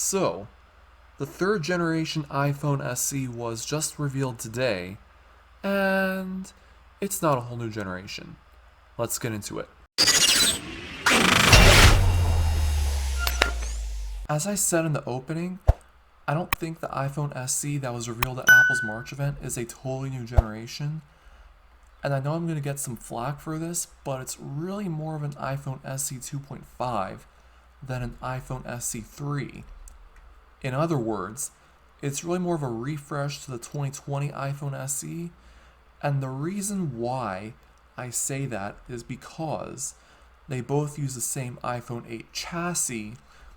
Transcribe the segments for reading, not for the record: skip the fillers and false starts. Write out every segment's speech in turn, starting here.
So, the third generation iPhone SE was just revealed today, and it's not a whole new generation. Let's get into it. As I said in the opening, I don't think the iPhone SE that was revealed at Apple's March event is a totally new generation. And I know I'm going to get some flack for this, but it's really more of an iPhone SE 2.5 than an iPhone SE 3. In other words, it's really more of a refresh to the 2020 iPhone SE, and the reason why I say that is because they both use the same iPhone 8 chassis,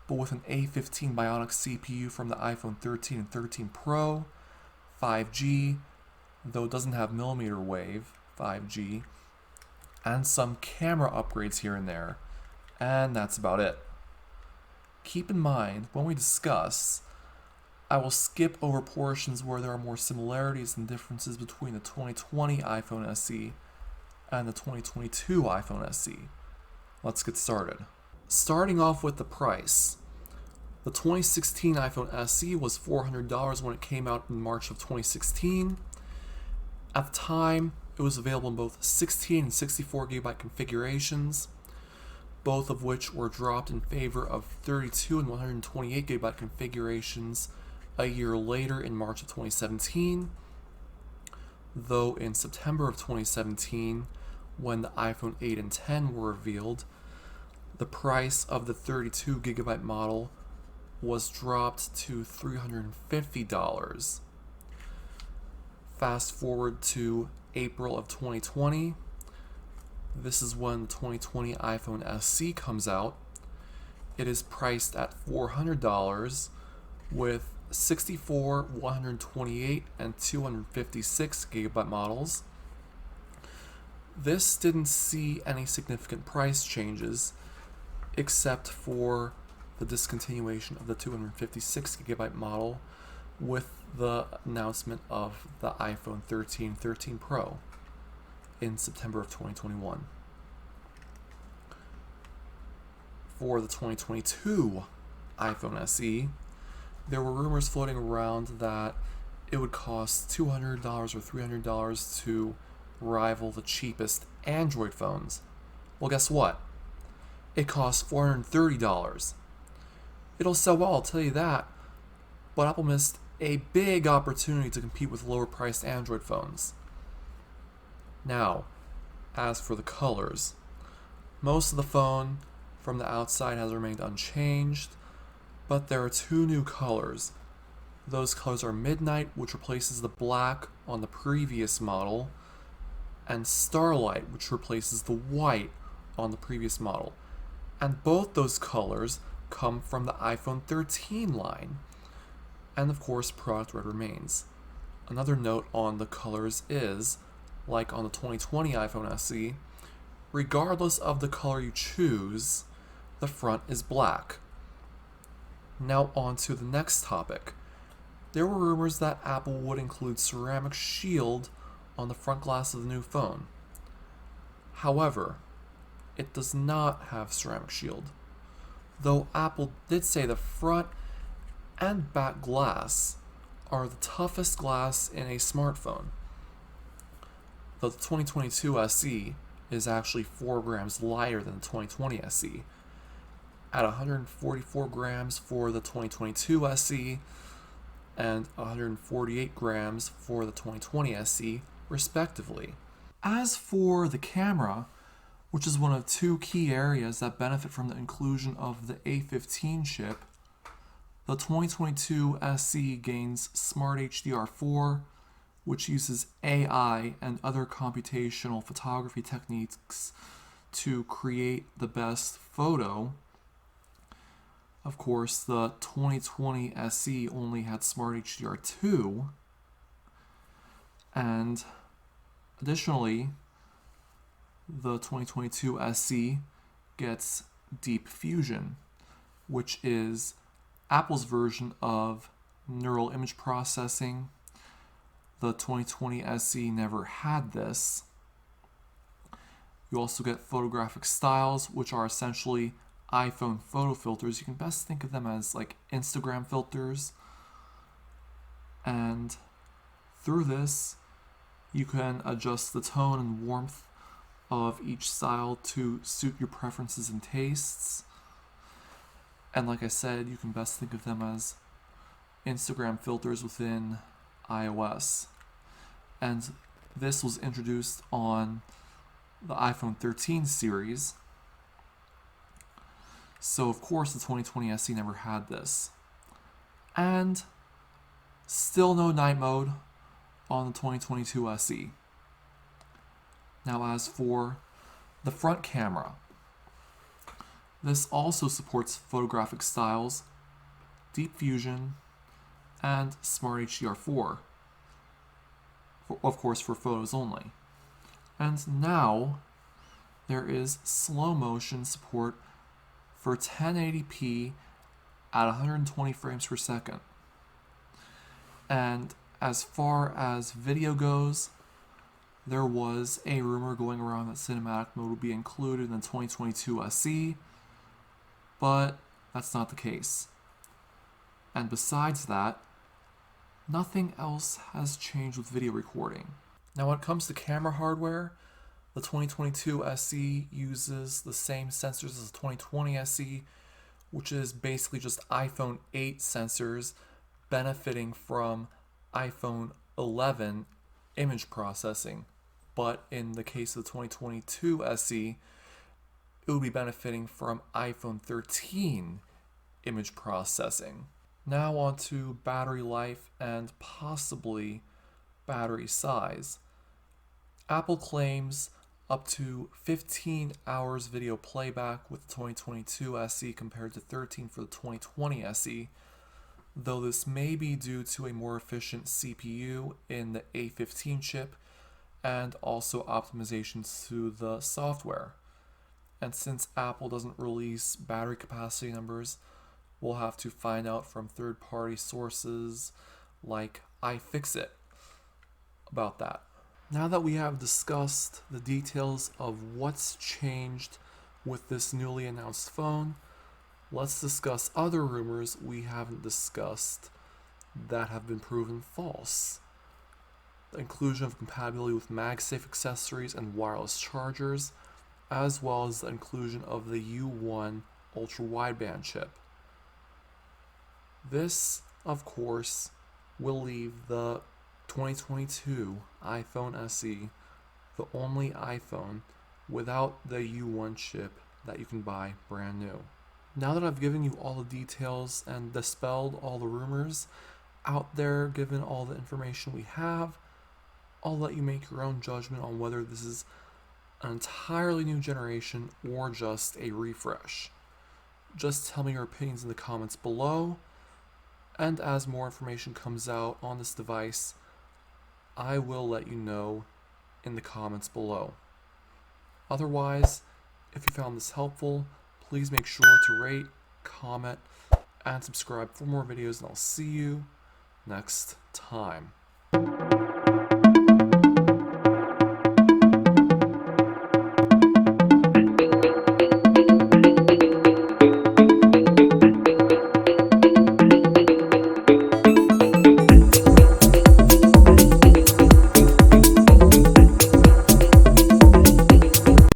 but with an A15 Bionic CPU from the iPhone 13 and 13 Pro, 5G, though it doesn't have millimeter wave 5G, and some camera upgrades here and there, and that's about it. Keep in mind, when we discuss, I will skip over portions where there are more similarities and differences between the 2020 iPhone SE and the 2022 iPhone SE. Let's get started. Starting off with the price. The 2016 iPhone SE was $400 when it came out in March of 2016. At the time, it was available in both 16 and 64 GB configurations, both of which were dropped in favor of 32 and 128 GB configurations a year later in March of 2017, though in September of 2017, when the iPhone 8 and 10 were revealed, the price of the 32 GB model was dropped to $350. Fast forward to April of 2020. This is when the 2020 iPhone SE comes out. It is priced at $400 with 64, 128, and 256 GB models. This didn't see any significant price changes except for the discontinuation of the 256 GB model with the announcement of the iPhone 13, 13 Pro in September of 2021. For the 2022 iPhone SE, there were rumors floating around that it would cost $200 or $300 to rival the cheapest Android phones. Well, guess what? It costs $430. It'll sell well, I'll tell you that, but Apple missed a big opportunity to compete with lower priced Android phones. Now, as for the colors, most of the phone from the outside has remained unchanged, but there are two new colors. Those colors are Midnight, which replaces the black on the previous model, and Starlight, which replaces the white on the previous model. And both those colors come from the iPhone 13 line. And of course, product red remains. Another note on the colors is, like on the 2020 iPhone SE, regardless of the color you choose, the front is black. Now on to the next topic. There were rumors that Apple would include ceramic shield on the front glass of the new phone. However, it does not have ceramic shield, though Apple did say the front and back glass are the toughest glass in a smartphone. Though the 2022 SE is actually 4 grams lighter than the 2020 SE, at 144 grams for the 2022 SE and 148 grams for the 2020 SE, respectively. As for the camera, which is one of two key areas that benefit from the inclusion of the A15 chip, the 2022 SE gains Smart HDR4, which uses AI and other computational photography techniques to create the best photo. Of course, the 2020 SE only had Smart HDR2, and additionally, the 2022 SE gets Deep Fusion, which is Apple's version of neural image processing. The 2020 SE never had this. You also get photographic styles, which are essentially iPhone photo filters. You can best think of them as like Instagram filters. And through this, you can adjust the tone and warmth of each style to suit your preferences and tastes. And like I said, you can best think of them as Instagram filters within iOS. And this was introduced on the iPhone 13 series. So of course the 2020 SE never had this. And still no night mode on the 2022 SE. Now as for the front camera, this also supports photographic styles, deep fusion, and Smart HDR4, of course for photos only. And now there is slow motion support for 1080p at 120 frames per second. And as far as video goes, there was a rumor going around that cinematic mode would be included in the 2022 SE, but that's not the case. And besides that, nothing else has changed with video recording. Now when it comes to camera hardware, the 2022 SE uses the same sensors as the 2020 SE, which is basically just iPhone 8 sensors benefiting from iPhone 11 image processing. But in the case of the 2022 SE, it would be benefiting from iPhone 13 image processing. Now on to battery life and possibly battery size. Apple claims up to 15 hours video playback with the 2022 SE compared to 13 for the 2020 SE, though this may be due to a more efficient CPU in the A15 chip and also optimizations to the software. And since Apple doesn't release battery capacity numbers, we'll have to find out from third-party sources like iFixit about that. Now that we have discussed the details of what's changed with this newly announced phone, let's discuss other rumors we haven't discussed that have been proven false. The inclusion of compatibility with MagSafe accessories and wireless chargers, as well as the inclusion of the U1 ultra-wideband chip. This, of course, will leave the 2022 iPhone SE the only iPhone without the U1 chip that you can buy brand new. Now that I've given you all the details and dispelled all the rumors out there, given all the information we have, I'll let you make your own judgment on whether this is an entirely new generation or just a refresh. Just tell me your opinions in the comments below, and as more information comes out on this device, I will let you know in the comments below. Otherwise, if you found this helpful, please make sure to rate, comment, and subscribe for more videos, and I'll see you next time.